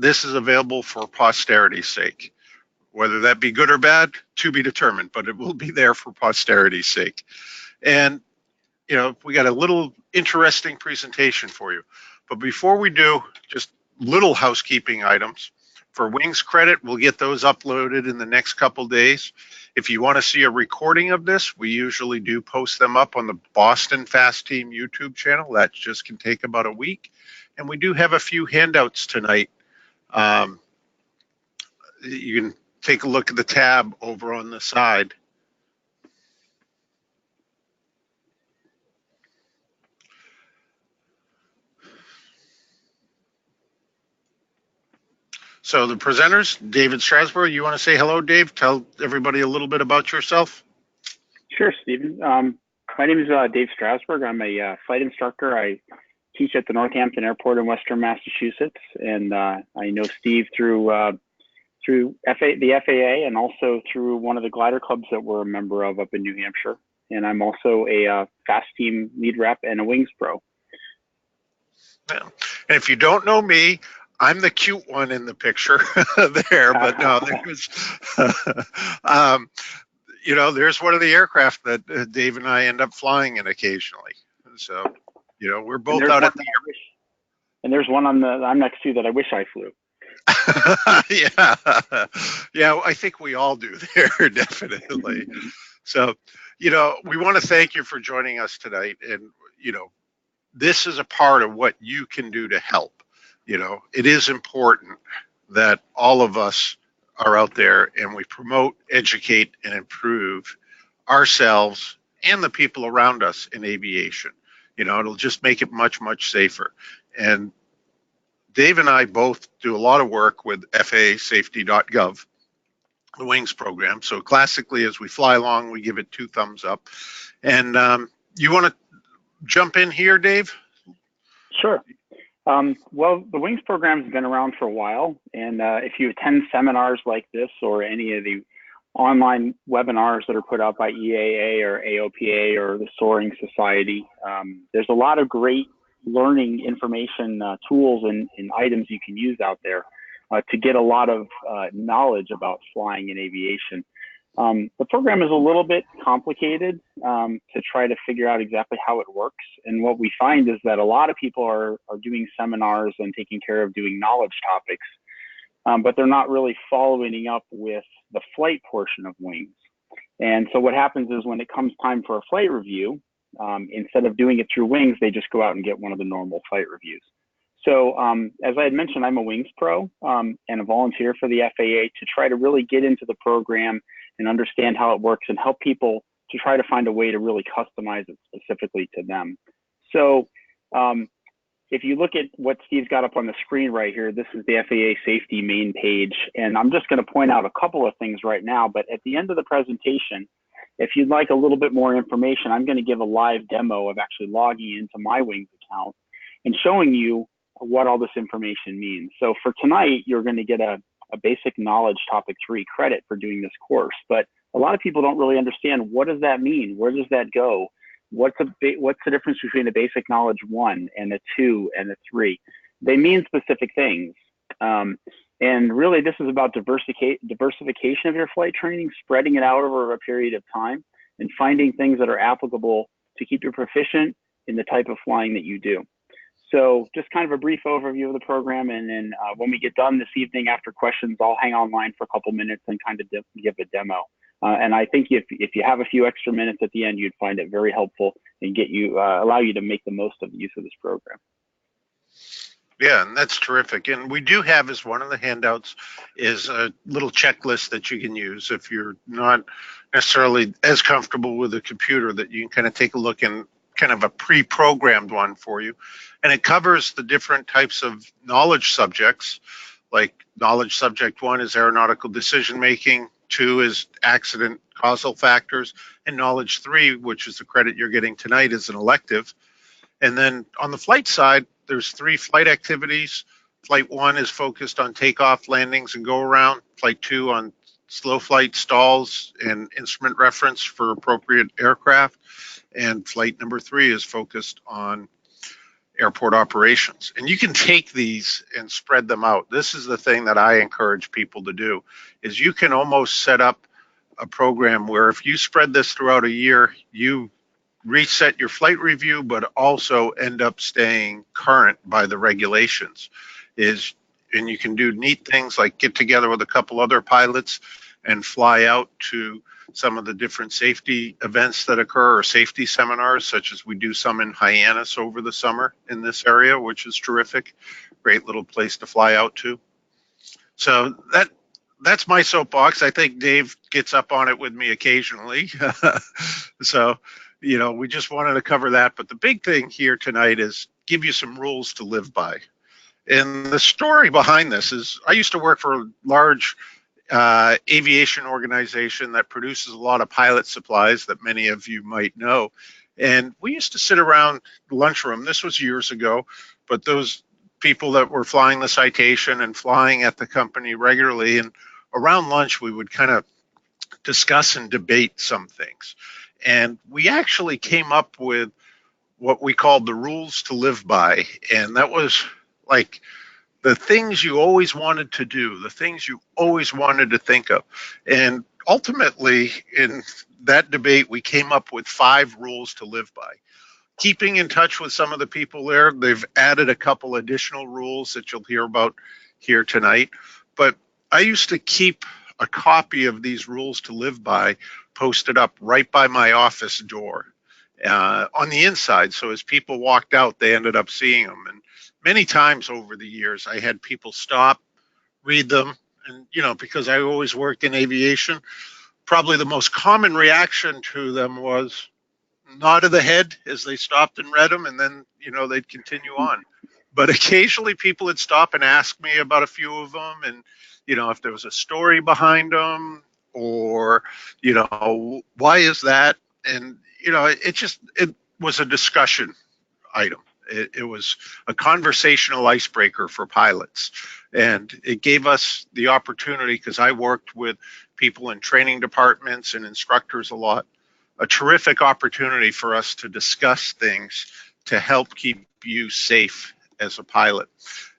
this is available for posterity's sake. Whether that be good or bad, to be determined, but it will be there for posterity's sake. And, we got a little interesting presentation for you. But before we do, just little housekeeping items. For Wings credit, we'll get those uploaded in the next couple days. If you want to see a recording of this, we usually do post them up on the Boston Fast Team YouTube channel. That just can take about a week. And we do have a few handouts tonight. You can take a look at the tab over on the side. So the presenters, David Strasburg, you want to say hello, Dave? Tell everybody a little bit about yourself. Sure, Stephen. My name is Dave Strasburg. I'm a flight instructor. I teach at the Northampton Airport in Western Massachusetts, and I know Steve through the FAA and also through one of the glider clubs that we're a member of up in New Hampshire. And I'm also a Fast Team lead rep and a Wings Pro. Yeah. And if you don't know me, I'm the cute one in the picture there, but no, there's, there's one of the aircraft that Dave and I end up flying in occasionally. So, we're both out at the airport. And there's one I'm next to that I wish I flew. Yeah, I think we all do there, definitely. So, we want to thank you for joining us tonight. And, this is a part of what you can do to help. It is important that all of us are out there and we promote, educate, and improve ourselves and the people around us in aviation. It'll just make it much, much safer. And Dave and I both do a lot of work with FAAsafety.gov, the Wings program. So classically, as we fly along, we give it 2 thumbs up. And you want to jump in here, Dave? Sure. Well, the Wings program has been around for a while, and if you attend seminars like this or any of the online webinars that are put out by EAA or AOPA or the Soaring Society, there's a lot of great learning information tools and items you can use out there to get a lot of knowledge about flying in aviation. The program is a little bit complicated to try to figure out exactly how it works. And what we find is that a lot of people are doing seminars and taking care of doing knowledge topics, but they're not really following up with the flight portion of Wings. And so what happens is when it comes time for a flight review, instead of doing it through Wings, they just go out and get one of the normal flight reviews. So as I had mentioned, I'm a Wings Pro and a volunteer for the FAA to try to really get into the program and understand how it works and help people to try to find a way to really customize it specifically to them. So if you look at what Steve's got up on the screen right here, this is the FAA safety main page. And I'm just going to point out a couple of things right now, but at the end of the presentation, if you'd like a little bit more information, I'm going to give a live demo of actually logging into my Wings account and showing you what all this information means. So for tonight, you're going to get a basic knowledge topic 3 credit for doing this course, but a lot of people don't really understand what does that mean? Where does that go? What's the difference between a basic knowledge 1 and a 2 and a 3? They mean specific things. And really this is about diversification of your flight training, spreading it out over a period of time and finding things that are applicable to keep you proficient in the type of flying that you do. So just kind of a brief overview of the program, and then when we get done this evening after questions, I'll hang online for a couple minutes and kind of give a demo. And I think if you have a few extra minutes at the end, you'd find it very helpful and allow you to make the most of the use of this program. Yeah, and that's terrific. And we do have, as one of the handouts, is a little checklist that you can use if you're not necessarily as comfortable with a computer, that you can kind of take a look and kind of a pre-programmed one for you. And it covers the different types of knowledge subjects, like knowledge subject 1 is aeronautical decision making, 2 is accident causal factors, and knowledge 3, which is the credit you're getting tonight, is an elective. And then on the flight side, there's 3 flight activities. Flight 1 is focused on takeoff, landings, and go around. Flight 2 on slow flight stalls and instrument reference for appropriate aircraft. And flight number 3 is focused on airport operations. And you can take these and spread them out. This is the thing that I encourage people to do, is you can almost set up a program where if you spread this throughout a year, you reset your flight review, but also end up staying current by the regulations. Is and you can do neat things like get together with a couple other pilots and fly out to some of the different safety events that occur, or safety seminars, such as we do some in Hyannis over the summer in this area, which is terrific. Great little place to fly out to. So that's my soapbox. I think Dave gets up on it with me occasionally. So, we just wanted to cover that. But the big thing here tonight is give you some rules to live by. And the story behind this is I used to work for a large aviation organization that produces a lot of pilot supplies that many of you might know. And we used to sit around the lunchroom. This was years ago, but those people that were flying the Citation and flying at the company regularly, and around lunch we would kind of discuss and debate some things. And we actually came up with what we called the rules to live by. And that was like the things you always wanted to do, the things you always wanted to think of. And ultimately, in that debate, we came up with 5 rules to live by. Keeping in touch with some of the people there, they've added a couple additional rules that you'll hear about here tonight. But I used to keep a copy of these rules to live by posted up right by my office door on the inside. So as people walked out, they ended up seeing them. And many times over the years, I had people stop, read them. And, because I always worked in aviation, probably the most common reaction to them was nod of the head as they stopped and read them, and then, they'd continue on. But occasionally people would stop and ask me about a few of them, and, if there was a story behind them, or, why is that? And, it was a discussion item. It was a conversational icebreaker for pilots. And it gave us the opportunity, because I worked with people in training departments and instructors a lot, a terrific opportunity for us to discuss things to help keep you safe as a pilot.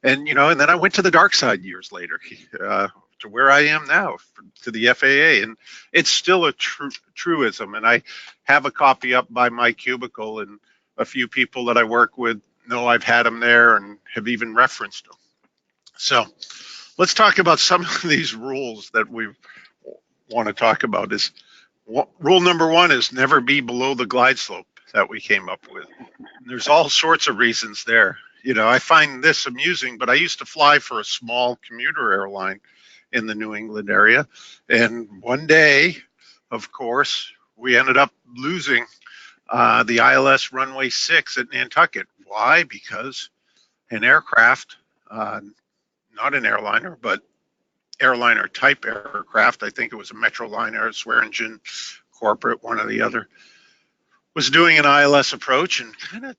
And, and then I went to the dark side years later, to where I am now, to the FAA. And it's still a truism. And I have a copy up by my cubicle, and a few people that I work with know I've had them there and have even referenced them. So let's talk about some of these rules that we want to talk about. Rule number 1 is never be below the glide slope that we came up with. There's all sorts of reasons there. I find this amusing, but I used to fly for a small commuter airline in the New England area. And one day, of course, we ended up losing the ILS runway 6 at Nantucket. Why? Because an aircraft, not an airliner, but airliner type aircraft, I think it was a Metroliner, Swearingen Corporate, one or the other, was doing an ILS approach and kind of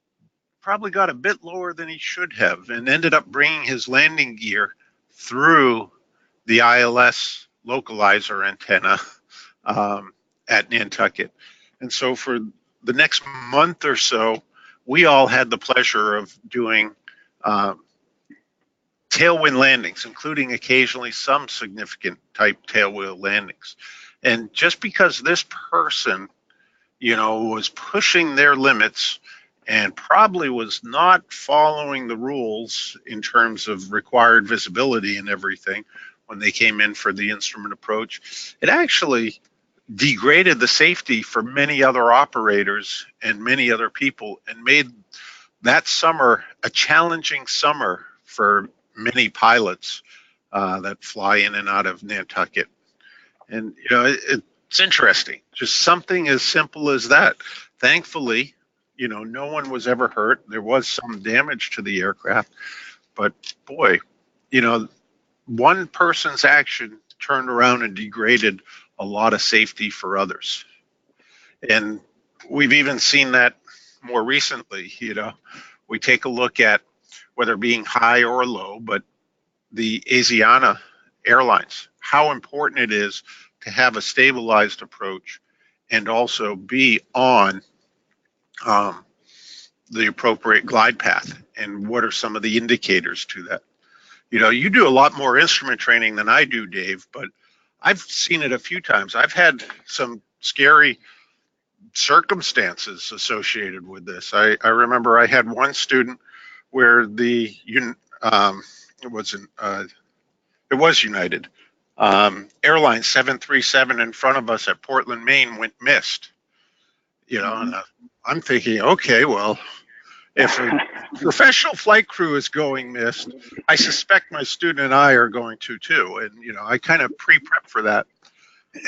probably got a bit lower than he should have, and ended up bringing his landing gear through the ILS localizer antenna at Nantucket. And so for the next month or so, we all had the pleasure of doing tailwind landings, including occasionally some significant type tailwheel landings. And just because this person, was pushing their limits and probably was not following the rules in terms of required visibility and everything when they came in for the instrument approach, it actually degraded the safety for many other operators and many other people, and made that summer a challenging summer for many pilots that fly in and out of Nantucket. And, it's interesting, just something as simple as that. Thankfully, no one was ever hurt. There was some damage to the aircraft, but boy, one person's action turned around and degraded a lot of safety for others. And we've even seen that more recently. We take a look at whether being high or low, but the Asiana Airlines, how important it is to have a stabilized approach and also be on the appropriate glide path, and what are some of the indicators to that. You do a lot more instrument training than I do, Dave, but I've seen it a few times. I've had some scary circumstances associated with this. I remember I had one student where it wasn't it was United Airlines 737 in front of us at Portland, Maine went missed. And I'm thinking, okay, well, if a professional flight crew is going missed, I suspect my student and I are going to too. And I kind of pre-prep for that.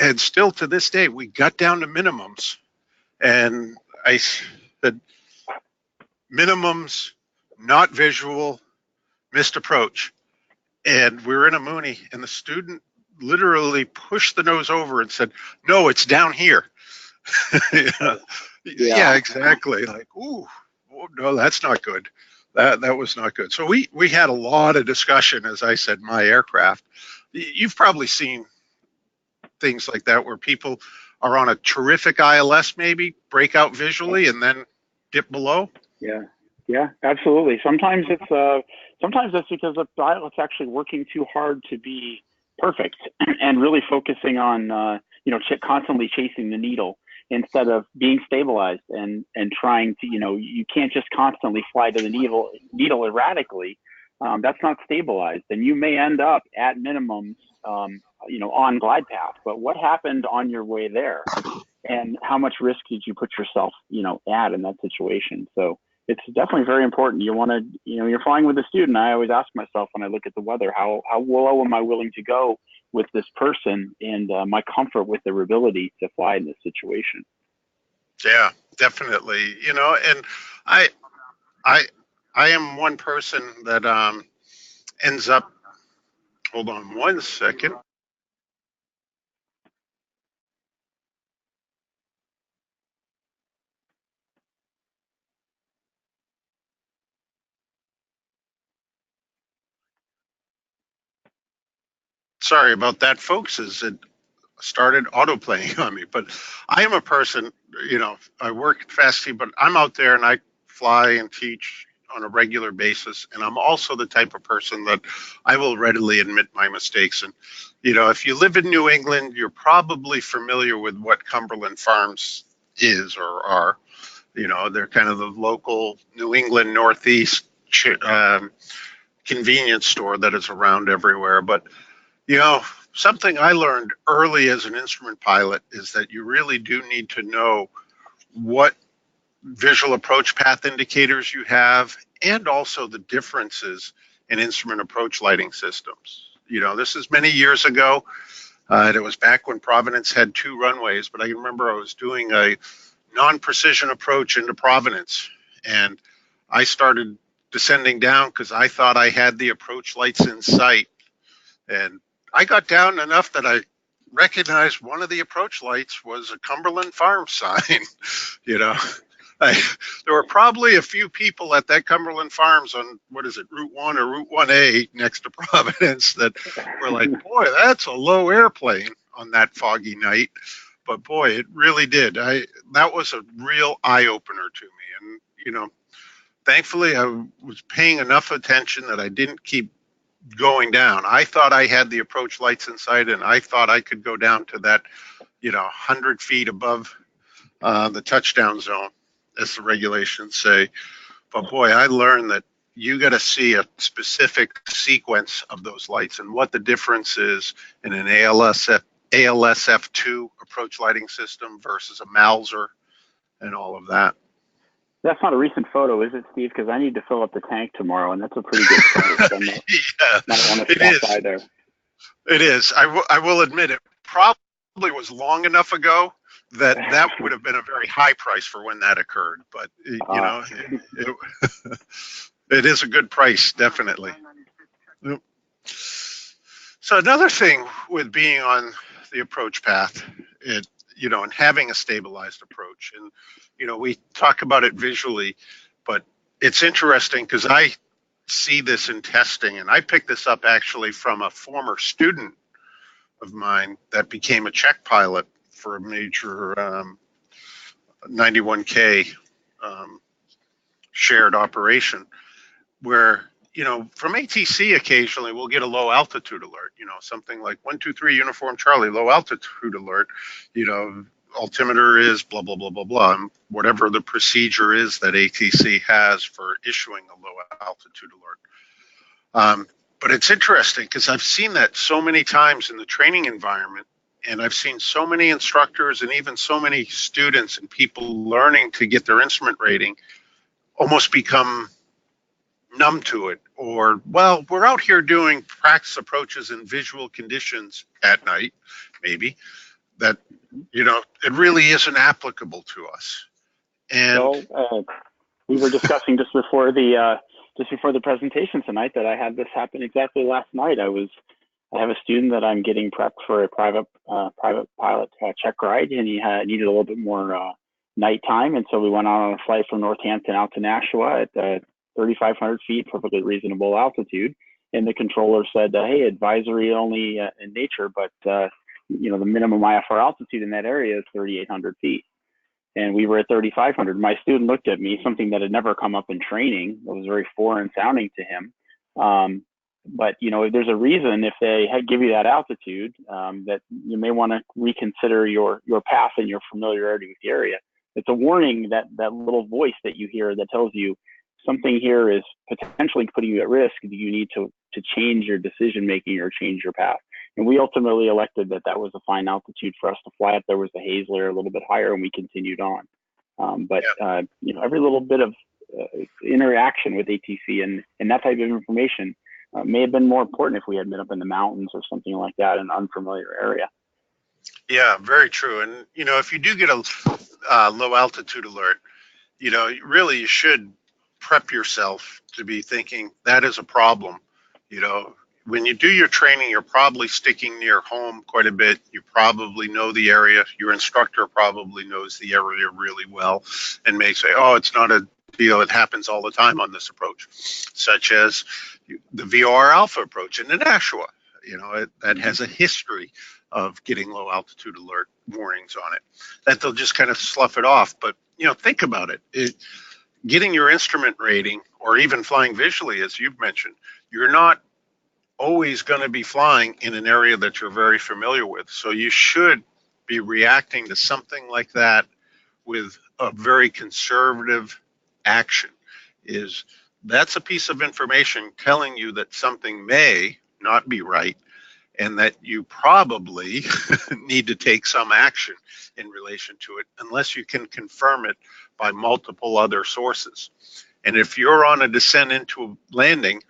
And still to this day, we got down to minimums. And I said, minimums, not visual, missed approach. And we were in a Mooney, and the student literally pushed the nose over and said, no, it's down here. Yeah, exactly. Like, ooh, no, that's not good. That was not good. So we had a lot of discussion, as I said, my aircraft. You've probably seen things like that where people are on a terrific ILS, maybe break out visually and then dip below. Yeah, absolutely. Sometimes that's because the pilot's actually working too hard to be perfect and really focusing on constantly chasing the needle instead of being stabilized and trying to, you can't just constantly fly to the needle erratically. That's not stabilized, and you may end up at minimums, on glide path. But what happened on your way there, and how much risk did you put yourself, at in that situation? So it's definitely very important. You want to, you're flying with a student. I always ask myself when I look at the weather, how low am I willing to go with this person, and my comfort with their ability to fly in this situation. Yeah, definitely. And I am one person that ends up. Hold on one second. Sorry about that, folks. As it started autoplaying on me, but I am a person. I work at Fast, but I'm out there and I fly and teach on a regular basis, and I'm also the type of person that I will readily admit my mistakes. And if you live in New England, you're probably familiar with what Cumberland Farms is or are. They're kind of the local New England Northeast convenience store that is around everywhere. But something I learned early as an instrument pilot is that you really do need to know what visual approach path indicators you have, and also the differences in instrument approach lighting systems. This is many years ago. And it was back when Providence had 2 runways, but I remember I was doing a non-precision approach into Providence, and I started descending down because I thought I had the approach lights in sight. And I got down enough that I recognized one of the approach lights was a Cumberland Farm sign. There were probably a few people at that Cumberland Farms on, what is it, Route 1 or Route 1A next to Providence that were like, boy, that's a low airplane on that foggy night. But boy, it really did. That was a real eye opener to me. And, thankfully I was paying enough attention that I didn't keep going down. I thought I had the approach lights in sight, and I thought I could go down to that, 100 feet above the touchdown zone, as the regulations say. But boy, I learned that you got to see a specific sequence of those lights and what the difference is in an ALSF2 approach lighting system versus a Mauser and all of that. That's not a recent photo, is it, Steve? Because I need to fill up the tank tomorrow, and that's a pretty good photo. Yeah, might want to stop by there. It is. I will admit it probably was long enough ago that would have been a very high price for when that occurred. But, it is a good price, definitely. So another thing with being on the approach path, and having a stabilized approach, and, we talk about it visually, but it's interesting because I see this in testing, and I picked this up actually from a former student of mine that became a check pilot for a major 91K shared operation where, from ATC occasionally we'll get a low altitude alert, something like 123 Uniform Charlie, low altitude alert, altimeter is blah, blah, blah, blah, blah, and whatever the procedure is that ATC has for issuing a low altitude alert. But it's interesting because I've seen that so many times in the training environment, and I've seen so many instructors and even so many students and people learning to get their instrument rating almost become numb to it, or, well, we're out here doing practice approaches in visual conditions at night, maybe, that, it really isn't applicable to us. And we were discussing just before the presentation tonight that I had this happen exactly last night. I have a student that I'm getting prepped for a private pilot check ride, and he needed a little bit more nighttime, and so we went on a flight from Northampton out to Nashua at 3,500 feet, perfectly reasonable altitude. And the controller said, "Hey, advisory only in nature, but the minimum IFR altitude in that area is 3,800 feet." And we were at 3,500. My student looked at me, something that had never come up in training. It was very foreign sounding to him. But there's a reason if they give you that altitude that you may want to reconsider your path and your familiarity with the area. It's a warning, that little voice that you hear that tells you something here is potentially putting you at risk. You need to change your decision making or change your path. And we ultimately elected that was a fine altitude for us to fly at. There was the haze layer a little bit higher, and we continued on. Every little bit of interaction with ATC and that type of information may have been more important if we had been up in the mountains or something like that in an unfamiliar area. Yeah, very true. And, if you do get a low altitude alert, really you should prep yourself to be thinking that is a problem. When you do your training, you're probably sticking near home quite a bit. You probably know the area. Your instructor probably knows the area really well and may say, oh, it's not a deal. It happens all the time on this approach, such as the VOR Alpha approach in the Nashua. That has a history of getting low altitude alert warnings on it, that they'll just kind of slough it off. But, think about it. Getting your instrument rating or even flying visually, as you've mentioned, you're not always going to be flying in an area that you're very familiar with. So you should be reacting to something like that with a very conservative action. That's a piece of information telling you that something may not be right and that you probably need to take some action in relation to it, unless you can confirm it by multiple other sources. And if you're on a descent into a landing,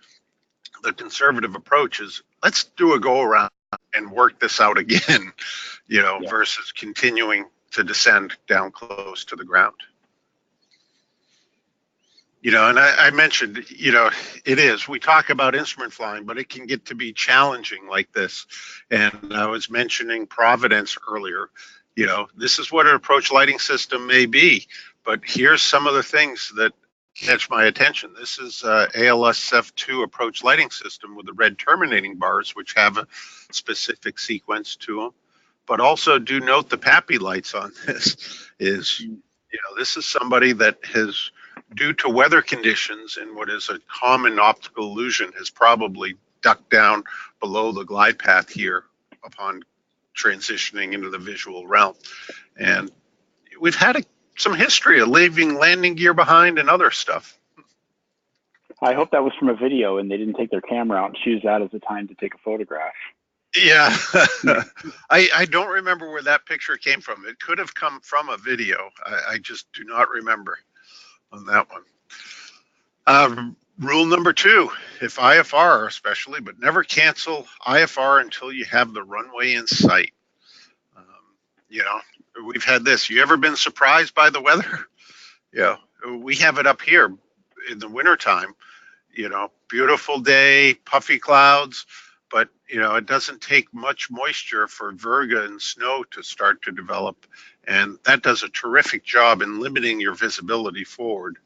the conservative approach is, let's do a go around and work this out again, versus continuing to descend down close to the ground. And I mentioned, it is, we talk about instrument flying, but it can get to be challenging like this. And I was mentioning Providence earlier. This is what an approach lighting system may be, but here's some of the things that catch my attention. This is ALS CEF2 approach lighting system with the red terminating bars, which have a specific sequence to them. But also do note the PAPI lights on this is, this is somebody that has, due to weather conditions and what is a common optical illusion, has probably ducked down below the glide path here upon transitioning into the visual realm. And we've had some history of leaving landing gear behind and other stuff. I hope that was from a video and they didn't take their camera out and choose that as a time to take a photograph. Yeah, I don't remember where that picture came from. It could have come from a video. I just do not remember on that one. Rule number 2, if IFR especially, but never cancel IFR until you have the runway in sight. We've had this. You ever been surprised by the weather? We have it up here in the wintertime, beautiful day, puffy clouds, but, it doesn't take much moisture for virga and snow to start to develop. And that does a terrific job in limiting your visibility forward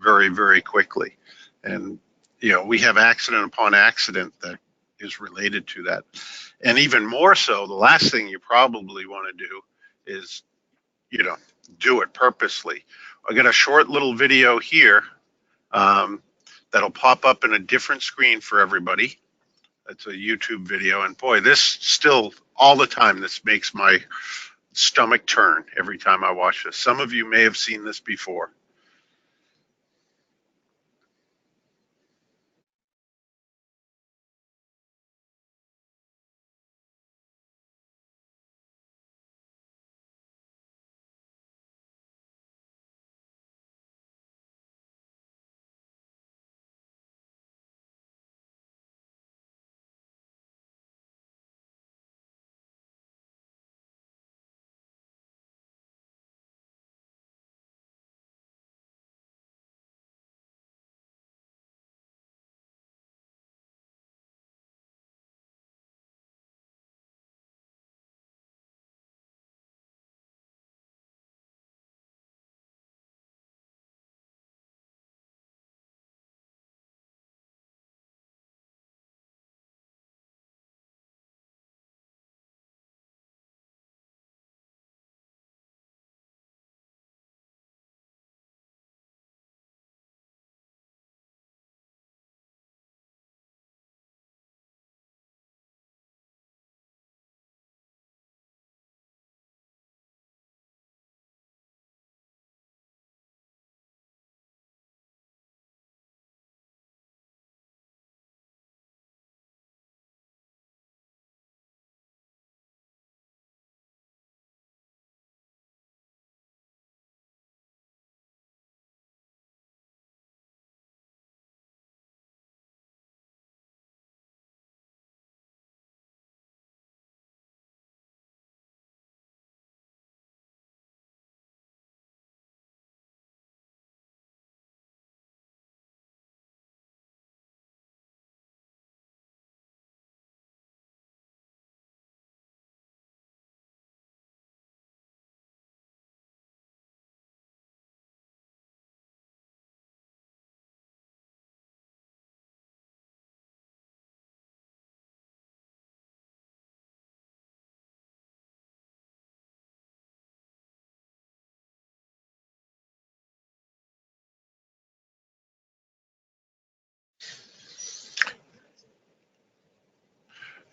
very, very quickly. And, we have accident upon accident that is related to that. And even more so, the last thing you probably want to do is, do it purposely. I got a short little video here that'll pop up in a different screen for everybody. It's a YouTube video, and boy, this still all the time, this makes my stomach turn every time I watch this. Some of you may have seen this before.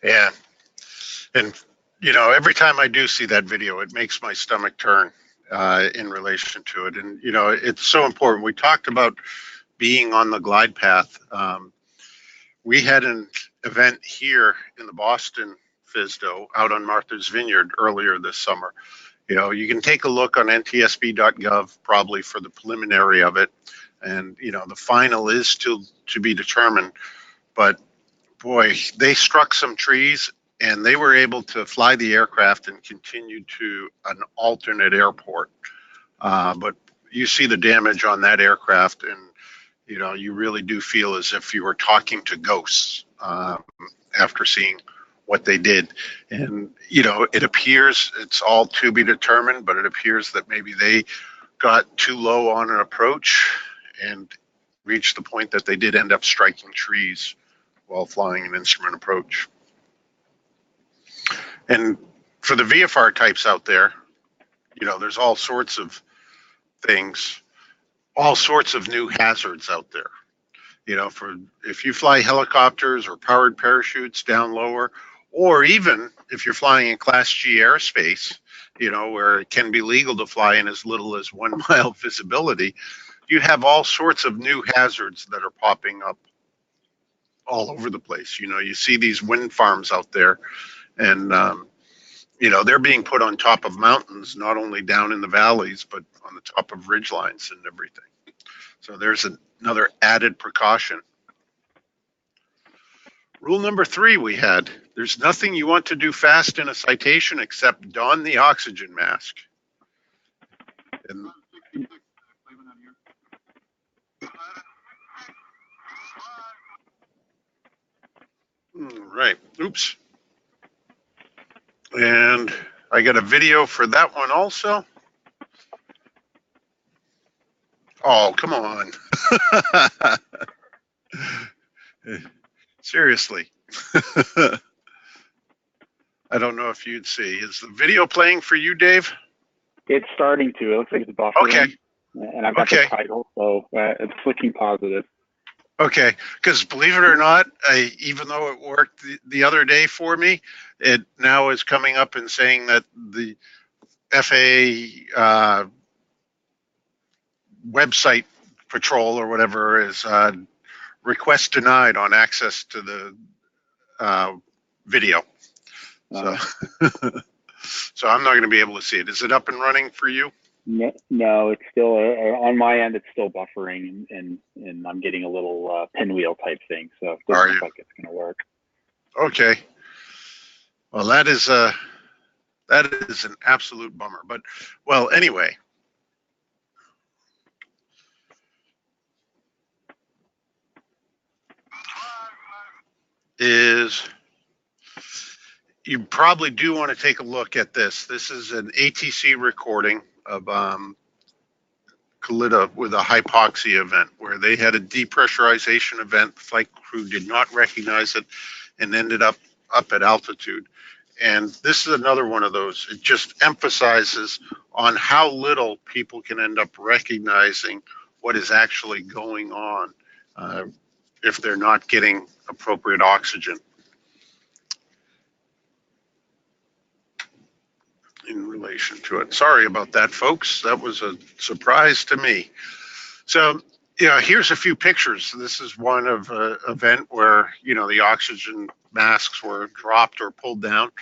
Yeah, and every time I do see that video, it makes my stomach turn in relation to it. And it's so important. We talked about being on the glide path. We had an event here in the Boston FISDO out on Martha's Vineyard earlier this summer. You can take a look on ntsb.gov probably for the preliminary of it, and the final is still to be determined. But boy, they struck some trees, and they were able to fly the aircraft and continue to an alternate airport. But you see the damage on that aircraft, and you really do feel as if you were talking to ghosts after seeing what they did. And it appears it's all to be determined, but it appears that maybe they got too low on an approach and reached the point that they did end up striking trees while flying an instrument approach. And for the VFR types out there, there's all sorts of things, all sorts of new hazards out there. For if you fly helicopters or powered parachutes down lower, or even if you're flying in Class G airspace, where it can be legal to fly in as little as 1 mile visibility, you have all sorts of new hazards that are popping up all over the place. You see these wind farms out there, and they're being put on top of mountains, not only down in the valleys, but on the top of ridge lines and everything. So there's another added precaution. Rule number 3 we had, there's nothing you want to do fast in a citation except don the oxygen mask. And right, oops. And I got a video for that one also. Oh, come on. Seriously. I don't know if you'd see. Is the video playing for you, Dave? It's starting to. It looks like it's buffering. Okay. and I've got the Okay. title, so it's looking positive. Okay, because believe it or not, even though it worked the other day for me, it now is coming up and saying that the FAA website patrol or whatever is request denied on access to the video. So, so I'm not going to be able to see it. Is it up and running for you? No, it's still on my end. It's still buffering, and I'm getting a little pinwheel type thing. So it doesn't look like it's going to work. Okay. Well, that is an absolute bummer. But well, anyway. Is you probably do want to take a look at this. This is an ATC recording of Kalita with a hypoxia event where they had a depressurization event. The flight crew did not recognize it and ended up at altitude. And this is another one of those. It just emphasizes on how little people can end up recognizing what is actually going on if they're not getting appropriate oxygen. In relation to it. Sorry about that, folks. That was a surprise to me. So, here's a few pictures. This is one of an event where, the oxygen masks were dropped or pulled down.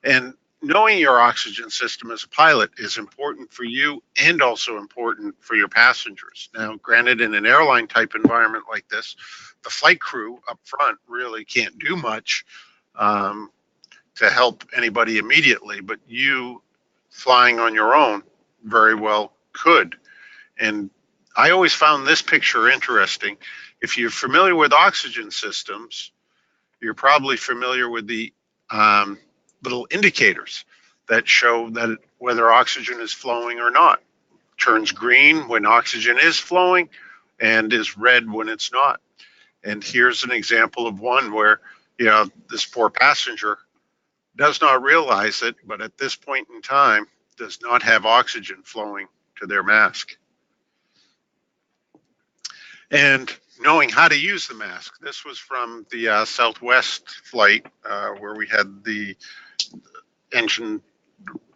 And knowing your oxygen system as a pilot is important for you and also important for your passengers. Now, granted, in an airline type environment like this, the flight crew up front really can't do much to help anybody immediately, but you flying on your own very well could. And I always found this picture interesting. If you're familiar with oxygen systems, you're probably familiar with the little indicators that show that whether oxygen is flowing or not. Turns green when oxygen is flowing and is red when it's not. And here's an example of one where, this poor passenger does not realize it, but at this point in time does not have oxygen flowing to their mask. And knowing how to use the mask. This was from the Southwest flight where we had the engine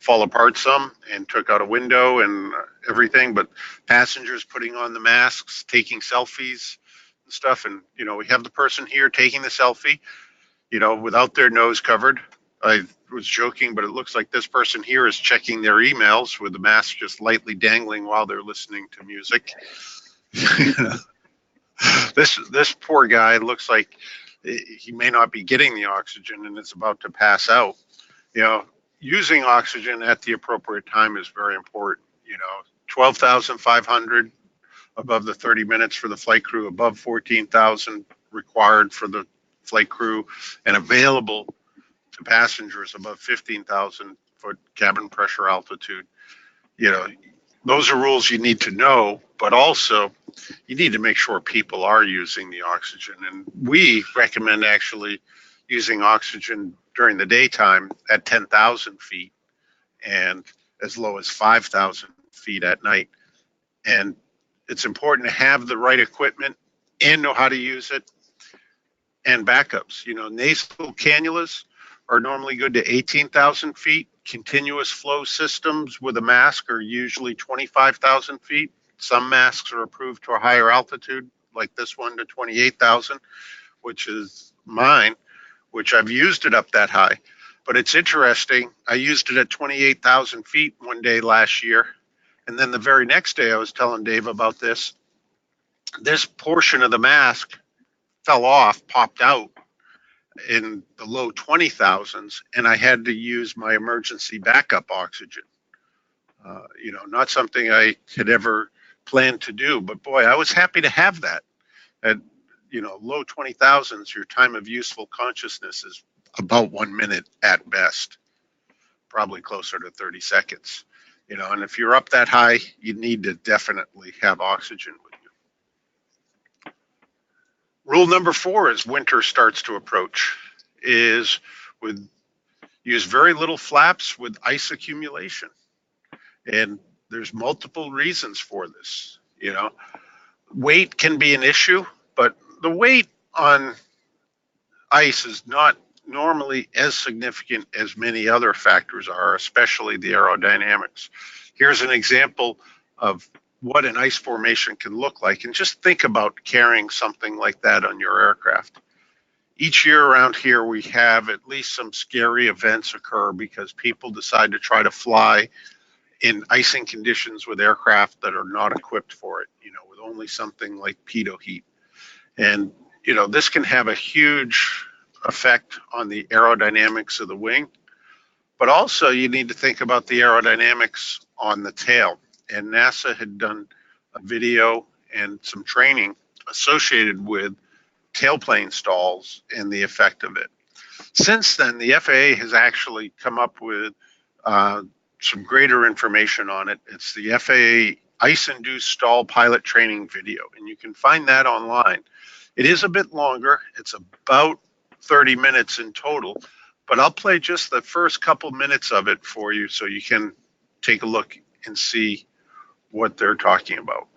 fall apart some and took out a window and everything, but passengers putting on the masks, taking selfies and stuff. And, we have the person here taking the selfie, without their nose covered. I was joking, but it looks like this person here is checking their emails with the mask just lightly dangling while they're listening to music. This poor guy looks like he may not be getting the oxygen and is about to pass out. Using oxygen at the appropriate time is very important. 12,500 above the 30 minutes for the flight crew, above 14,000 required for the flight crew, and available to passengers above 15,000 foot cabin pressure altitude. Those are rules you need to know, but also you need to make sure people are using the oxygen. And we recommend actually using oxygen during the daytime at 10,000 feet and as low as 5,000 feet at night. And it's important to have the right equipment and know how to use it and backups. Nasal cannulas are normally good to 18,000 feet. Continuous flow systems with a mask are usually 25,000 feet. Some masks are approved to a higher altitude, like this one to 28,000, which is mine, which I've used it up that high. But it's interesting. I used it at 28,000 feet one day last year. And then the very next day, I was telling Dave about this. This portion of the mask fell off, popped out in the low 20,000s, and I had to use my emergency backup oxygen. Not something I had ever planned to do, but boy, I was happy to have that. At low 20,000s, your time of useful consciousness is about 1 minute at best, probably closer to 30 seconds. And if you're up that high, you need to definitely have oxygen with you. Rule number 4 as winter starts to approach is use very little flaps with ice accumulation. And There's multiple reasons for this. Weight can be an issue, but the weight on ice is not normally as significant as many other factors are, especially the aerodynamics. Here's an example of what an ice formation can look like, and just think about carrying something like that on your aircraft. Each year around here, we have at least some scary events occur because people decide to try to fly in icing conditions with aircraft that are not equipped for it, with only something like pitot heat. And, this can have a huge effect on the aerodynamics of the wing, but also you need to think about the aerodynamics on the tail. And NASA had done a video and some training associated with tailplane stalls and the effect of it. Since then, the FAA has actually come up with some greater information on it. It's the FAA Ice-Induced Stall Pilot Training video, and you can find that online. It is a bit longer. It's about 30 minutes in total, but I'll play just the first couple minutes of it for you so you can take a look and see what they're talking about.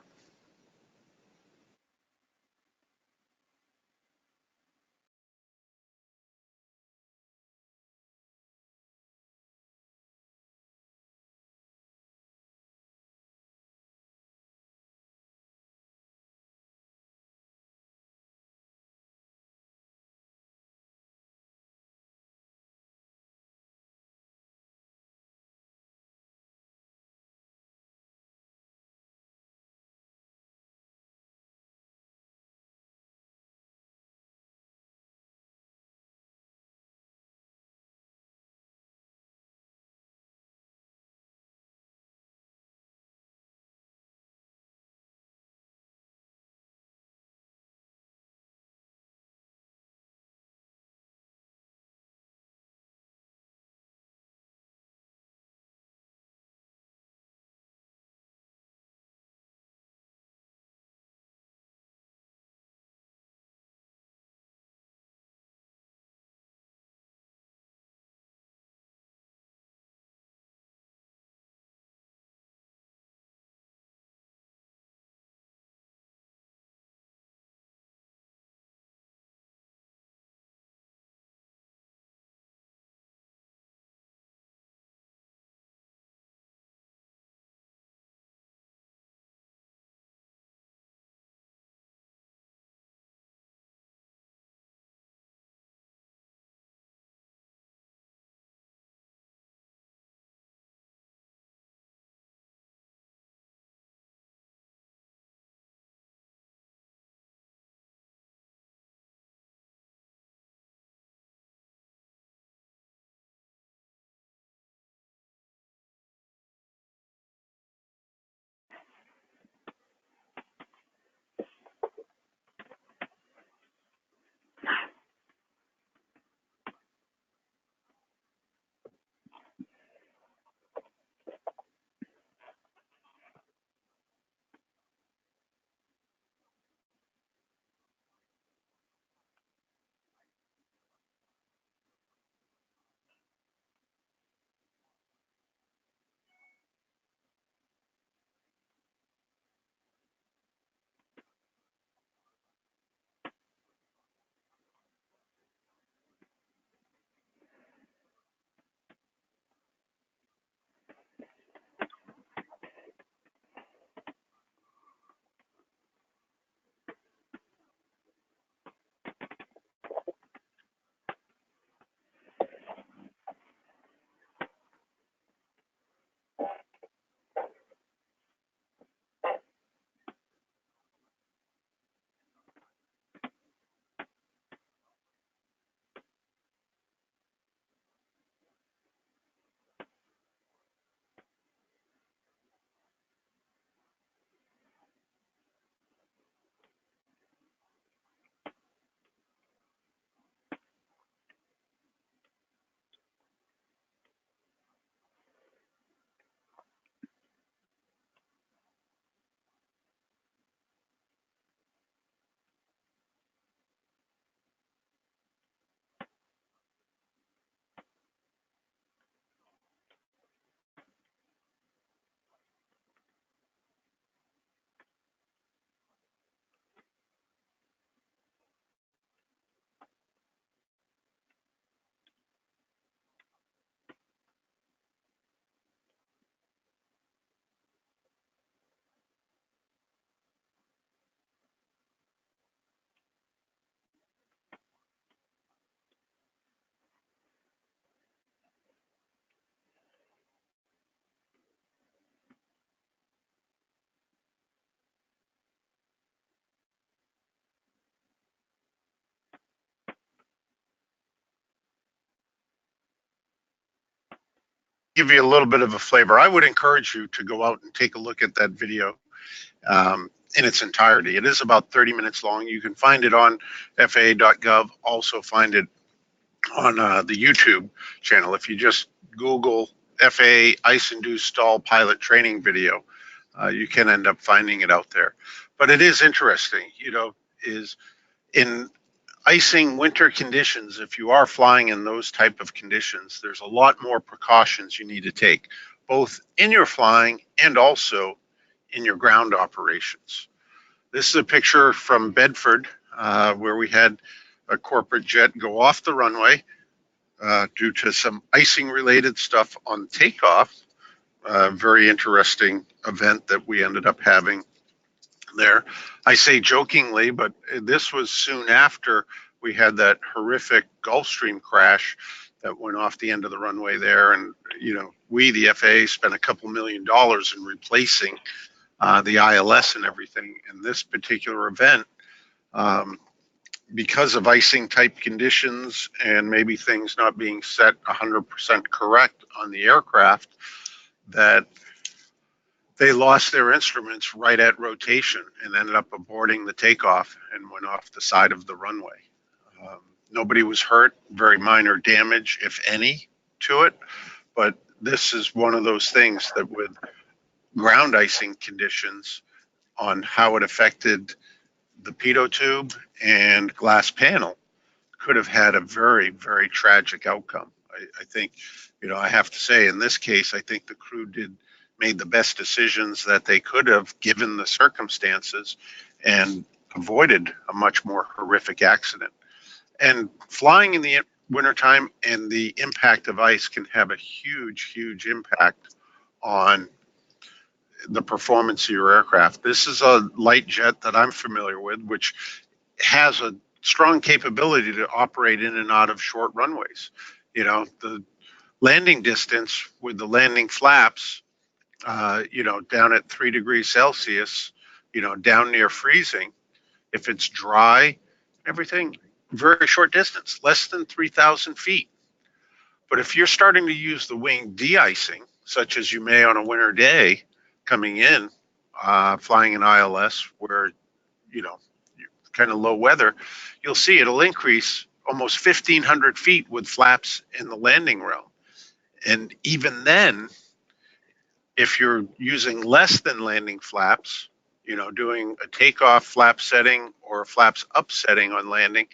give you a little bit of a flavor, I would encourage you to go out and take a look at that video in its entirety. It is about 30 minutes long. You can find it on FAA.gov. Also find it on the YouTube channel. If you just Google FAA ice-induced stall pilot training video, you can end up finding it out there. But it is interesting, is in icing winter conditions, if you are flying in those type of conditions, there's a lot more precautions you need to take, both in your flying and also in your ground operations. This is a picture from Bedford, where we had a corporate jet go off the runway due to some icing related stuff on takeoff. Very interesting event that we ended up having there. I say jokingly, but this was soon after we had that horrific Gulfstream crash that went off the end of the runway there. And, we, the FAA, spent a couple $1 million in replacing the ILS and everything. And this particular event, because of icing type conditions and maybe things not being set 100% correct on the aircraft, that they lost their instruments right at rotation and ended up aborting the takeoff and went off the side of the runway. Nobody was hurt, very minor damage, if any, to it. But this is one of those things that with ground icing conditions on how it affected the pitot tube and glass panel could have had a very, very tragic outcome. I think, I have to say in this case, I think the crew made the best decisions that they could have given the circumstances and avoided a much more horrific accident. And flying in the wintertime and the impact of ice can have a huge, huge impact on the performance of your aircraft. This is a light jet that I'm familiar with, which has a strong capability to operate in and out of short runways. The landing distance with the landing flaps, down at 3 degrees Celsius, down near freezing, if it's dry, everything, very short distance, less than 3,000 feet. But if you're starting to use the wing de-icing, such as you may on a winter day coming in, flying an ILS where, kind of low weather, you'll see it'll increase almost 1,500 feet with flaps in the landing realm. And even then, if you're using less than landing flaps, doing a takeoff flap setting or a flaps up setting on landing,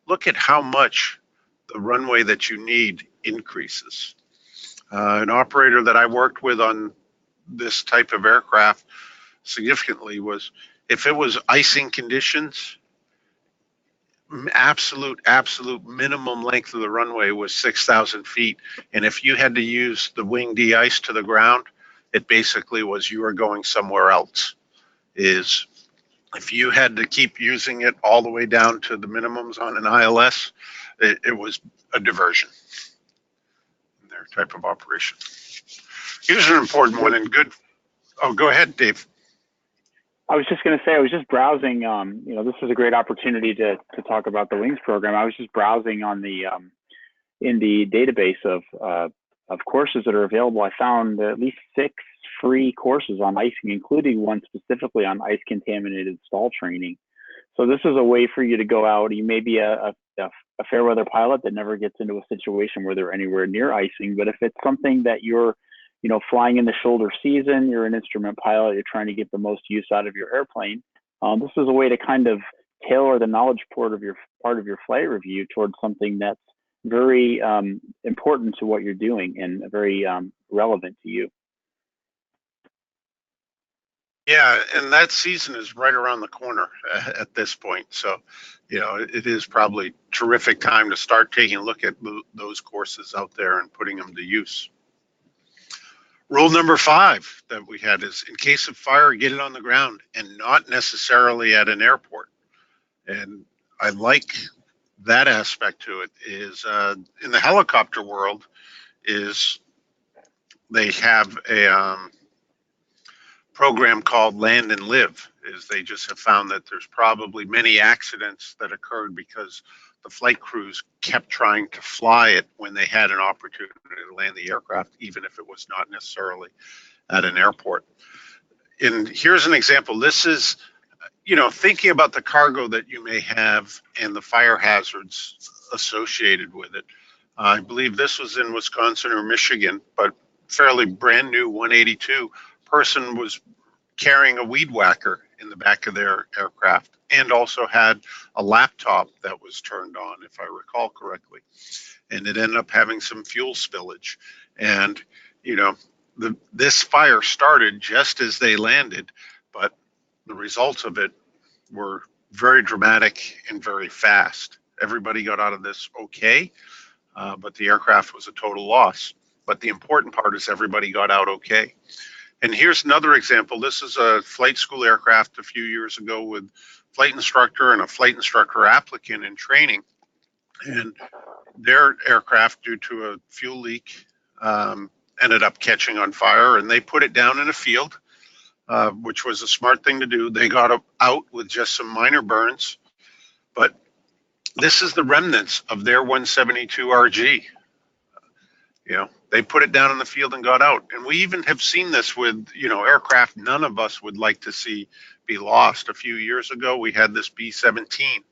look at how much the runway that you need increases. An operator that I worked with on this type of aircraft significantly was, if it was icing conditions, absolute minimum length of the runway was 6,000 feet. And if you had to use the wing de-ice to the ground, it basically was you were going somewhere else. Is if you had to keep using it all the way down to the minimums on an ILS, it was a diversion in their type of operation. Here's an important one and good. Oh, go ahead, Dave. I was just going to say, I was just browsing. This is a great opportunity to talk about the Wings program. I was just browsing on the in the database of courses that are available. I found at least 6 free courses on icing, including one specifically on ice contaminated stall training. So this is a way for you to go out. You may be a fair weather pilot that never gets into a situation where they're anywhere near icing, but if it's something that you're flying in the shoulder season, you're an instrument pilot, you're trying to get the most use out of your airplane. This is a way to kind of tailor the knowledge part of your flight review towards something that's very important to what you're doing and very relevant to you. Yeah, and that season is right around the corner at this point. So, it is probably terrific time to start taking a look at those courses out there and putting them to use. Rule number 5 that we had is, in case of fire, get it on the ground and not necessarily at an airport. And I like that aspect to it. Is in the helicopter world, is they have a program called Land and Live. Is they just have found that there's probably many accidents that occurred because the flight crews kept trying to fly it when they had an opportunity to to land the aircraft, even if it was not necessarily at an airport. And here's an example. This is, thinking about the cargo that you may have and the fire hazards associated with it. I believe this was in Wisconsin or Michigan, but fairly brand new 182 person was carrying a weed whacker in the back of their aircraft and also had a laptop that was turned on, if I recall correctly. And it ended up having some fuel spillage. And, this fire started just as they landed, but the results of it were very dramatic and very fast. Everybody got out of this okay, but the aircraft was a total loss. But the important part is everybody got out okay. And here's another example. This is a flight school aircraft a few years ago with flight instructor and a flight instructor applicant in training. And their aircraft, due to a fuel leak, ended up catching on fire, and they put it down in a field, which was a smart thing to do. They got out with just some minor burns, but this is the remnants of their 172 RG. They put it down in the field and got out. And we even have seen this with, aircraft none of us would like to see be lost. A few years ago, we had this B-17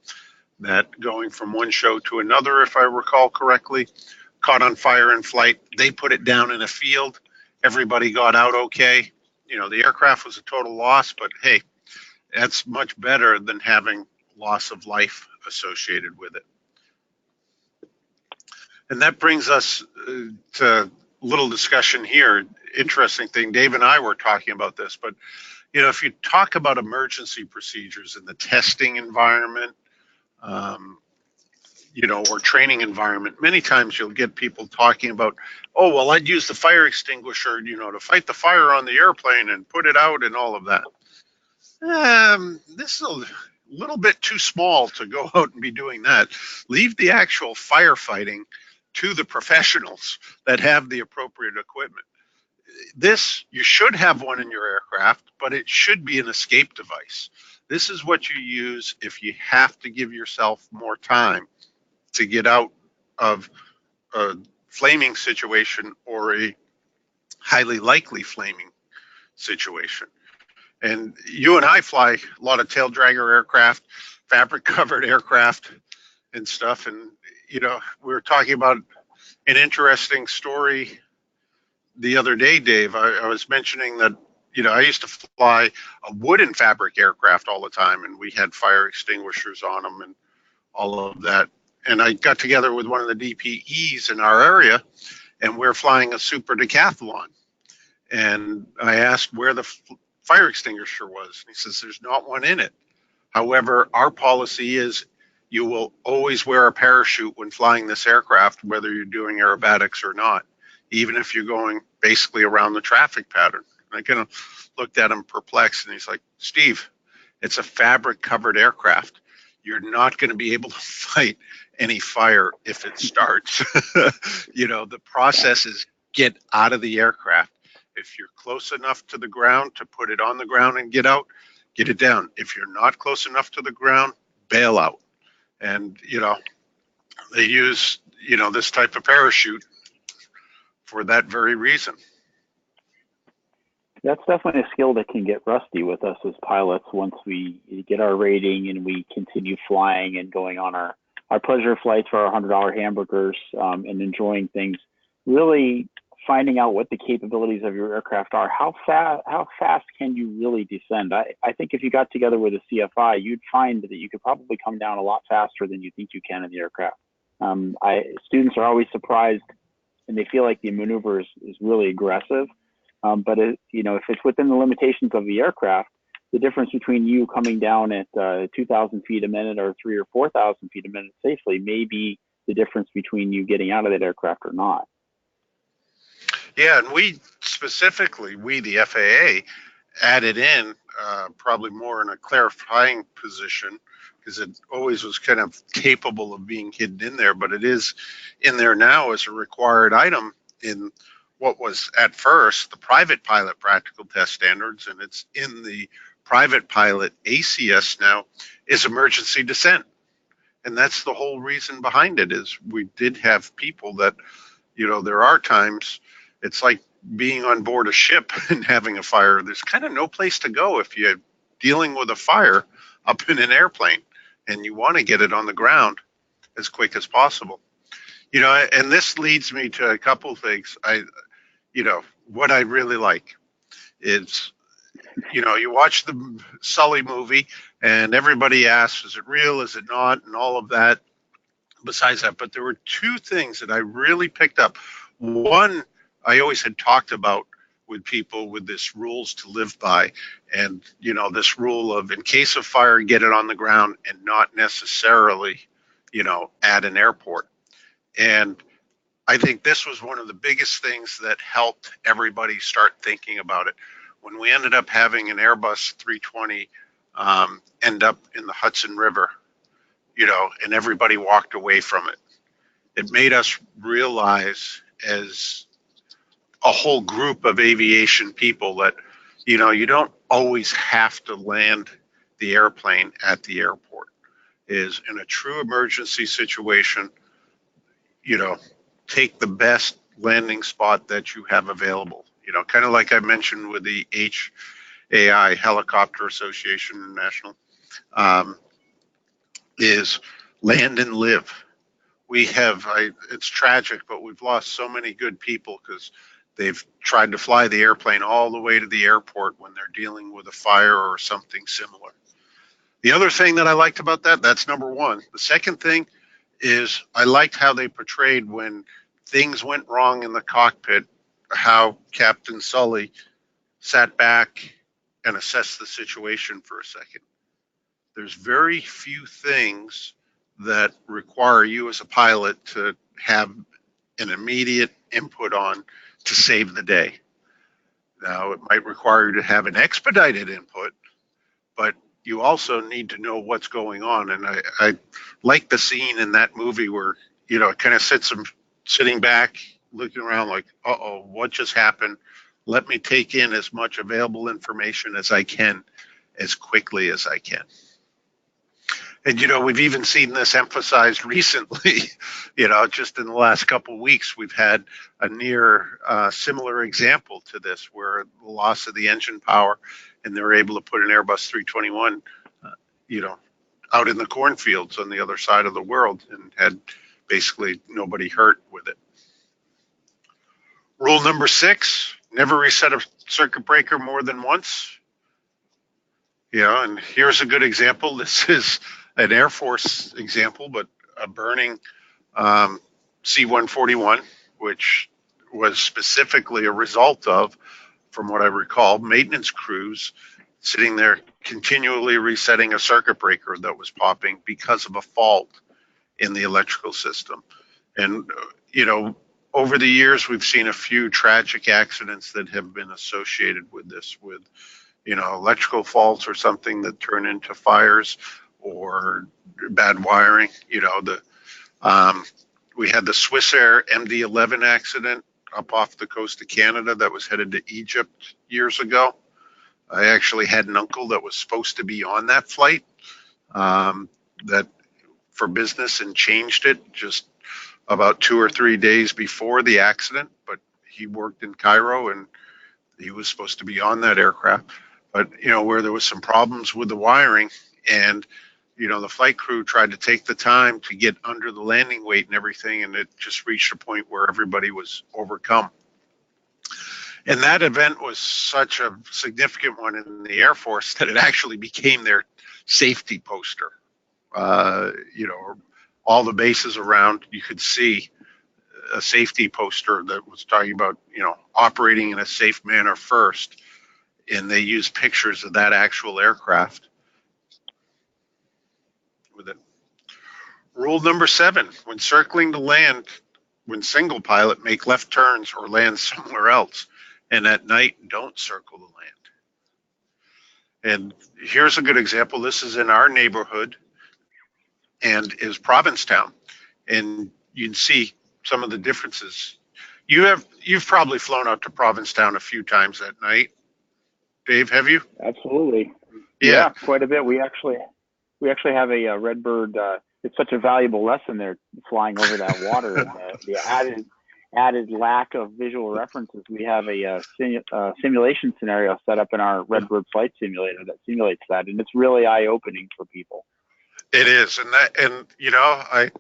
that, going from one show to another, if I recall correctly, caught on fire in flight. They put it down in a field. Everybody got out okay. The aircraft was a total loss, but hey, that's much better than having loss of life associated with it. And that brings us to a little discussion here. Interesting thing, Dave and I were talking about this, but if you talk about emergency procedures in the testing environment, or training environment, many times you'll get people talking about, oh, well, I'd use the fire extinguisher, to fight the fire on the airplane and put it out and all of that. This is a little bit too small to go out and be doing that. Leave the actual firefighting to the professionals that have the appropriate equipment. You should have one in your aircraft, but it should be an escape device. This is what you use if you have to give yourself more time to get out of a flaming situation or a highly likely flaming situation. And you and I fly a lot of tail dragger aircraft, fabric covered aircraft and stuff. And, we were talking about an interesting story the other day, Dave. I was mentioning that, I used to fly a wooden fabric aircraft all the time, and we had fire extinguishers on them and all of that. And I got together with one of the DPEs in our area, and we're flying a super decathlon. And I asked where the fire extinguisher was. And he says, there's not one in it. However, our policy is you will always wear a parachute when flying this aircraft, whether you're doing aerobatics or not, even if you're going basically around the traffic pattern. And I kind of looked at him perplexed, and he's like, Steve, it's a fabric covered aircraft. You're not going to be able to fight any fire if it starts. The process is get out of the aircraft. If you're close enough to the ground to put it on the ground and get out, get it down. If you're not close enough to the ground, bail out. And, they use, this type of parachute for that very reason. That's definitely a skill that can get rusty with us as pilots once we get our rating and we continue flying and going on our pleasure flights for our $100 hamburgers and enjoying things. Really finding out what the capabilities of your aircraft are. How fast can you really descend? I think if you got together with a CFI, you'd find that you could probably come down a lot faster than you think you can in the aircraft. Students are always surprised, and they feel like the maneuver is really aggressive. But if it's within the limitations of the aircraft, the difference between you coming down at 2,000 feet a minute or 3,000 or 4,000 feet a minute safely may be the difference between you getting out of that aircraft or not. Yeah, and we specifically, the FAA, added in probably more in a clarifying position, because it always was kind of capable of being hidden in there, but it is in there now as a required item in what was at first the private pilot practical test standards, and it's in the private pilot ACS now, is emergency descent. And that's the whole reason behind it, is we did have people that there are times it's like being on board a ship and having a fire. There's kind of no place to go if you're dealing with a fire up in an airplane and you want to get it on the ground as quick as possible. And this leads me to a couple things. What I really like is, you watch the Sully movie and everybody asks, is it real? Is it not? And all of that. Besides that, but there were two things that I really picked up. One, I always had talked about with people with this rules to live by, and this rule of in case of fire, get it on the ground and not necessarily, at an airport. And I think this was one of the biggest things that helped everybody start thinking about it. When we ended up having an Airbus 320 end up in the Hudson River, and everybody walked away from it. It made us realize as a whole group of aviation people that, you don't always have to land the airplane at the airport. Is in a true emergency situation, take the best landing spot that you have available. Kind of like I mentioned with the HAI, Helicopter Association International, is land and live. It's tragic, but we've lost so many good people because they've tried to fly the airplane all the way to the airport when they're dealing with a fire or something similar. The other thing that I liked about that's number one. The second thing is I liked how they portrayed when things went wrong in the cockpit, how Captain Sully sat back and assessed the situation for a second. There's very few things that require you as a pilot to have an immediate input on to save the day. Now, it might require you to have an expedited input, but you also need to know what's going on. And I like the scene in that movie where, it kind of sitting back, looking around like, uh-oh, what just happened? Let me take in as much available information as I can, as quickly as I can. And, we've even seen this emphasized recently, just in the last couple of weeks, we've had a near similar example to this where the loss of the engine power and they were able to put an Airbus 321, out in the cornfields on the other side of the world and had basically nobody hurt with it. Rule number 6, never reset a circuit breaker more than once. And here's a good example. This is an Air Force example, but a burning C-141, which was specifically a result of, from what I recall, maintenance crews sitting there continually resetting a circuit breaker that was popping because of a fault in the electrical system. And, over the years, we've seen a few tragic accidents that have been associated with this, with electrical faults or something that turn into fires or bad wiring. We had the Swissair MD-11 accident up off the coast of Canada that was headed to Egypt years ago. I actually had an uncle that was supposed to be on that flight that for business and changed it just about 2 or 3 days before the accident, but he worked in Cairo and he was supposed to be on that aircraft. But, where there was some problems with the wiring and, the flight crew tried to take the time to get under the landing weight and everything, and it just reached a point where everybody was overcome. And that event was such a significant one in the Air Force that it actually became their safety poster. All the bases around, you could see a safety poster that was talking about, operating in a safe manner first. And they used pictures of that actual aircraft with it. Rule number 7, when circling to land, when single pilot, make left turns or land somewhere else. And at night, don't circle the land. And here's a good example. This is in our neighborhood and is Provincetown. And you can see some of the differences. You've probably flown out to Provincetown a few times at night. Dave, have you? Absolutely. Yeah, quite a bit. We actually have a Redbird. It's such a valuable lesson there, flying over that water, and the added lack of visual references, we have a simulation scenario set up in our Redbird flight simulator that simulates that, and it's really eye-opening for people. It is, and you know, I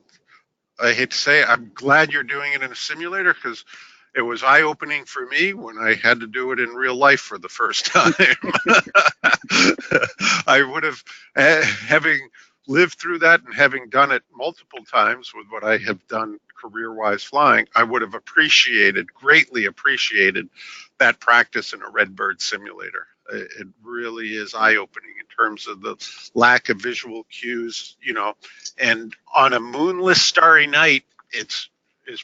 hate to say it, I'm glad you're doing it in a simulator, because it was eye-opening for me when I had to do it in real life for the first time. I would have, having lived through that and having done it multiple times with what I have done career-wise flying, I would have greatly appreciated that practice in a Redbird simulator. It really is eye-opening in terms of the lack of visual cues, you know, and on a moonless, starry night, is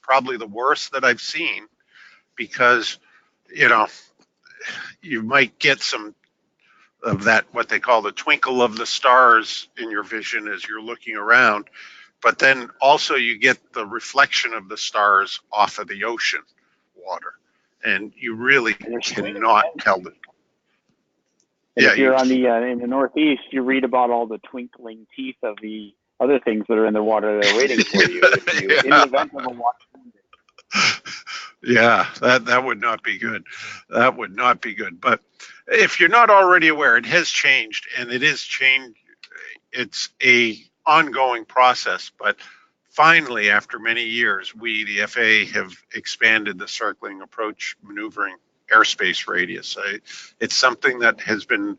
probably the worst that I've seen, because, you know, you might get some of that, what they call the twinkle of the stars in your vision as you're looking around, but then also you get the reflection of the stars off of the ocean water, and you really cannot tell them. And if you're on the in the Northeast, you read about all the twinkling teeth of the other things that are in the water that are waiting for you, in the event of a water. Yeah, that would not be good. That would not be good. But if you're not already aware, it has changed, and it is changed. It's a ongoing process, but finally, after many years, we, the FAA, have expanded the circling approach maneuvering airspace radius. It's something that has been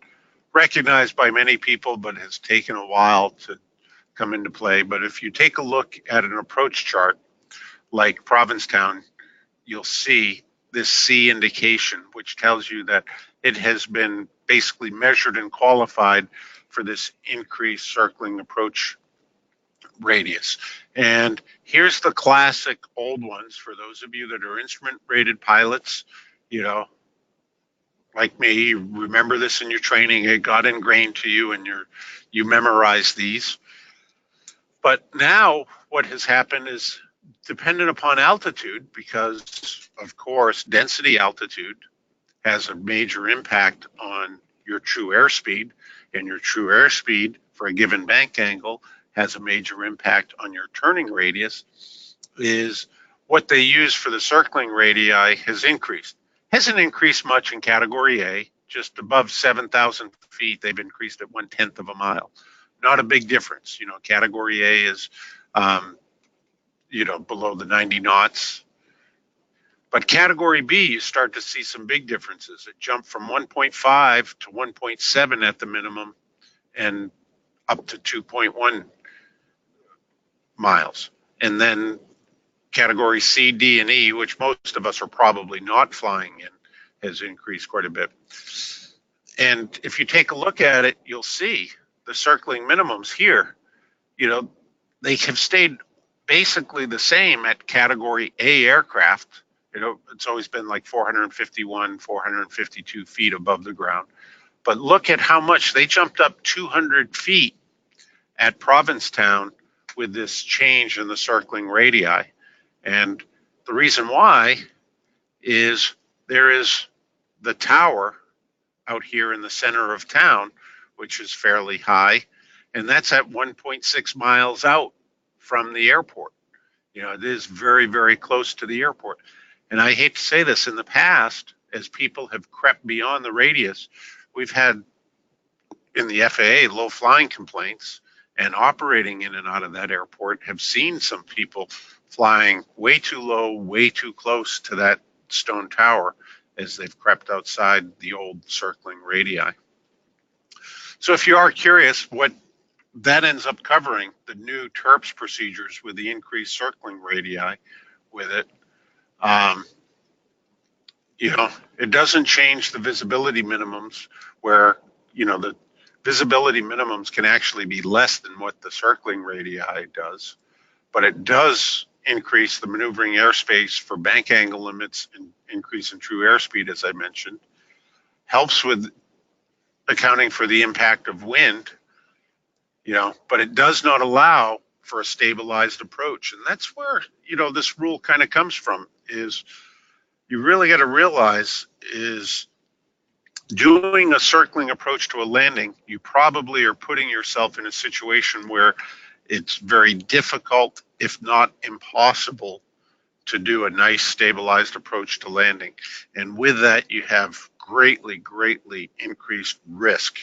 recognized by many people, but has taken a while to come into play. But if you take a look at an approach chart like Provincetown, you'll see this C indication, which tells you that it has been basically measured and qualified for this increased circling approach radius. And here's the classic old ones for those of you that are instrument rated pilots, you know, like me, you remember this in your training, it got ingrained to you, and you memorize these. But now what has happened is, dependent upon altitude, because of course density altitude has a major impact on your true airspeed, and your true airspeed for a given bank angle has a major impact on your turning radius, is what they use for the circling radii has increased. Hasn't increased much in Category A, just above 7,000 feet, they've increased it 1/10 of a mile. Not a big difference. You know, Category A is, you know, below the 90 knots. But Category B, you start to see some big differences. It jumped from 1.5 to 1.7 at the minimum, and up to 2.1 miles. And then Category C, D, and E, which most of us are probably not flying in, has increased quite a bit. And if you take a look at it, you'll see the circling minimums here, you know, they have stayed basically the same at Category A aircraft. You know, it's always been like 451, 452 feet above the ground. But look at how much they jumped up 200 feet at Provincetown with this change in the circling radii. And the reason why is there is the tower out here in the center of town, which is fairly high, and that's at 1.6 miles out from the airport. You know, it is very, very close to the airport. And I hate to say this, in the past, as people have crept beyond the radius, we've had in the FAA low flying complaints, and operating in and out of that airport have seen some people flying way too low, way too close to that stone tower as they've crept outside the old circling radii. So if you are curious what that ends up covering, the new TERPS procedures with the increased circling radii with it, you know, it doesn't change the visibility minimums, where, you know, the visibility minimums can actually be less than what the circling radii does, but it does increase the maneuvering airspace for bank angle limits and increase in true airspeed, as I mentioned. Helps with accounting for the impact of wind, you know, but it does not allow for a stabilized approach. And that's where, you know, this rule kind of comes from, is you really got to realize is doing a circling approach to a landing, you probably are putting yourself in a situation where it's very difficult, if not impossible, to do a nice stabilized approach to landing. And with that, you have greatly, greatly increased risk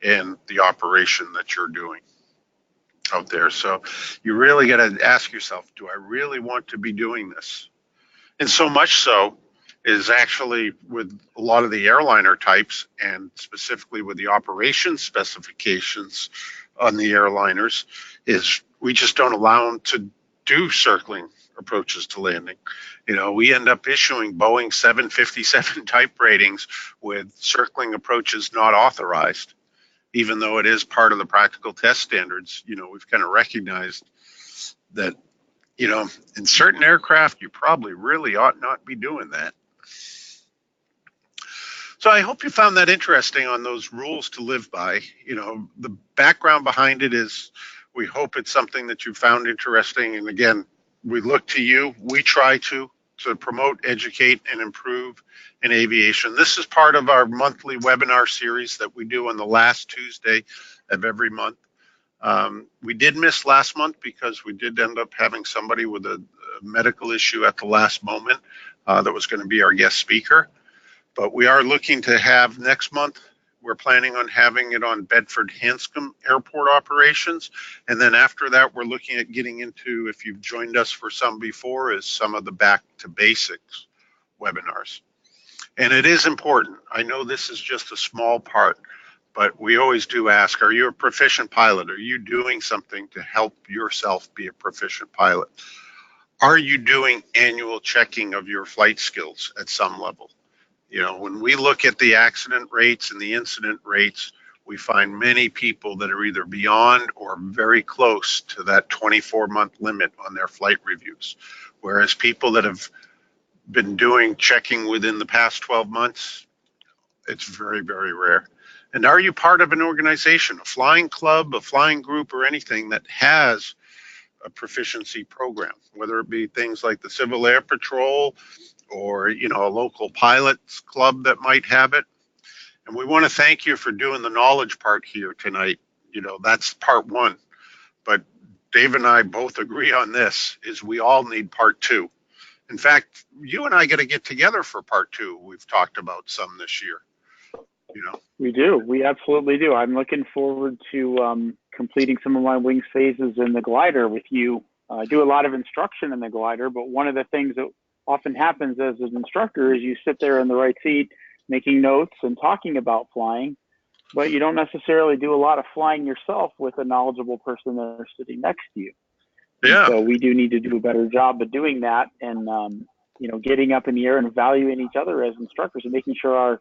in the operation that you're doing out there. So you really got to ask yourself, do I really want to be doing this? And so much so is actually with a lot of the airliner types, and specifically with the operation specifications on the airliners, is we just don't allow them to do circling approaches to landing. You know, we end up issuing Boeing 757 type ratings with circling approaches not authorized, even though it is part of the practical test standards. You know, we've kind of recognized that, you know, in certain aircraft, you probably really ought not be doing that. So I hope you found that interesting on those rules to live by. You know, the background behind it is, we hope it's something that you found interesting. And again, we look to you. We try to promote, educate, and improve in aviation. This is part of our monthly webinar series that we do on the last Tuesday of every month. We did miss last month because we did end up having somebody with a medical issue at the last moment that was going to be our guest speaker. But we are looking to have next month, we're planning on having it on Bedford-Hanscom Airport operations. And then after that, we're looking at getting into, if you've joined us for some before, is some of the back to basics webinars. And it is important. I know this is just a small part, but we always do ask, are you a proficient pilot? Are you doing something to help yourself be a proficient pilot? Are you doing annual checking of your flight skills at some level? You know, when we look at the accident rates and the incident rates, we find many people that are either beyond or very close to that 24-month limit on their flight reviews. Whereas people that have been doing checking within the past 12 months, it's very, very rare. And are you part of an organization, a flying club, a flying group, or anything that has a proficiency program, whether it be things like the Civil Air Patrol, or, you know, a local pilots club that might have it? And we want to thank you for doing the knowledge part here tonight. You know, that's part one. But Dave and I both agree on this, is we all need part two. In fact, you and I got to get together for part two. We've talked about some this year. You know, we do. We absolutely do. I'm looking forward to completing some of my wings phases in the glider with you. I do a lot of instruction in the glider, but one of the things that often happens as an instructor is you sit there in the right seat making notes and talking about flying, but you don't necessarily do a lot of flying yourself with a knowledgeable person that is sitting next to you. Yeah. And so we do need to do a better job of doing that, and you know, getting up in the air and evaluating each other as instructors and making sure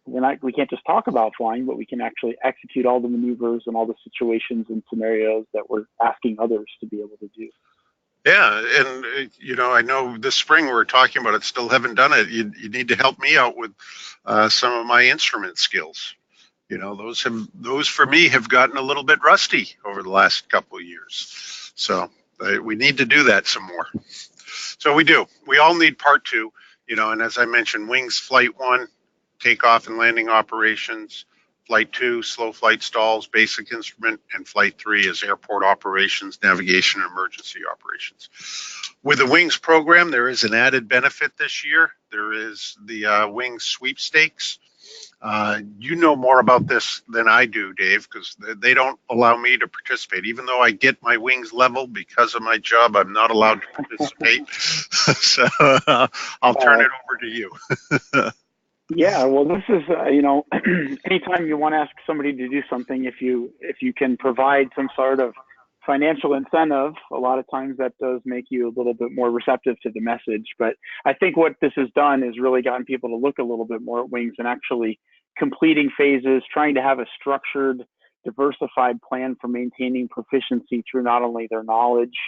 we can't just talk about flying, but we can actually execute all the maneuvers and all the situations and scenarios that we're asking others to be able to do. Yeah, and you know, I know this spring we're talking about it, still haven't done it. You need to help me out with some of my instrument skills. You know, those for me have gotten a little bit rusty over the last couple of years. So we need to do that some more. So we do. We all need part two. You know, and as I mentioned, wings flight 1, takeoff and landing operations. Flight 2, slow flight stalls, basic instrument, and Flight 3 is airport operations, navigation, and emergency operations. With the Wings program, there is an added benefit this year. There is the Wings sweepstakes. You know more about this than I do, Dave, because they don't allow me to participate. Even though I get my wings level because of my job, I'm not allowed to participate. So I'll turn it over to you. Yeah, well, this is, you know, anytime you want to ask somebody to do something, if you can provide some sort of financial incentive, a lot of times that does make you a little bit more receptive to the message. But I think what this has done is really gotten people to look a little bit more at wings and actually completing phases, trying to have a structured, diversified plan for maintaining proficiency through not only their knowledge,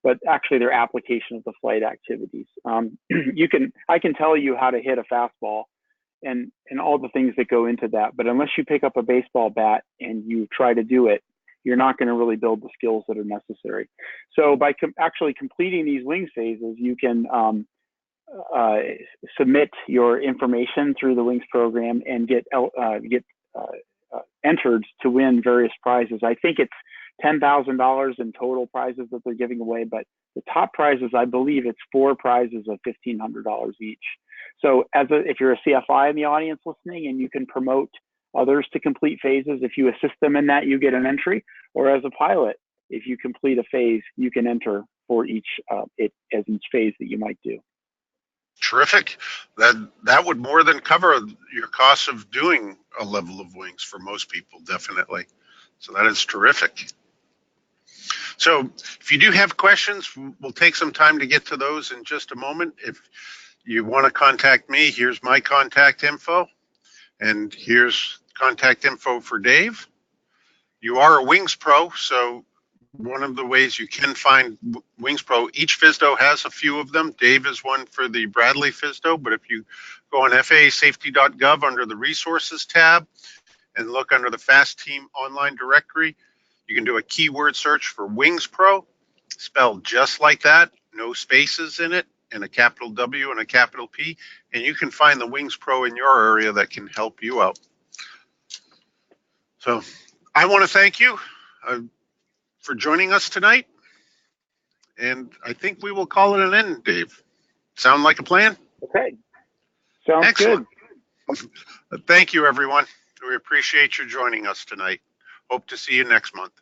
but actually their application of the flight activities. I can tell you how to hit a fastball and all the things that go into that. But unless you pick up a baseball bat and you try to do it, you're not going to really build the skills that are necessary. So by actually completing these wings phases, you can submit your information through the wings program and get entered to win various prizes. I think it's $10,000 in total prizes that they're giving away, but the top prizes, I believe it's 4 prizes of $1,500 each. So if you're a CFI in the audience listening and you can promote others to complete phases, if you assist them in that, you get an entry. Or as a pilot, if you complete a phase, you can enter for each phase that you might do. Terrific. That would more than cover your costs of doing a level of wings for most people, definitely. So that is terrific. So if you do have questions, we'll take some time to get to those in just a moment. If you want to contact me, here's my contact info, and here's contact info for Dave. You are a Wings Pro, so one of the ways you can find Wings Pro, each FSDO has a few of them. Dave is one for the Bradley FSDO, but if you go on FAAsafety.gov under the Resources tab and look under the Fast Team Online Directory, you can do a keyword search for Wings Pro, spelled just like that, no spaces in it, and a capital W and a capital P, and you can find the Wings Pro in your area that can help you out. So I want to thank you for joining us tonight, and I think we will call it an end, Dave. Sound like a plan? Okay. Sounds Excellent. Good. Thank you, everyone. We appreciate you joining us tonight. Hope to see you next month.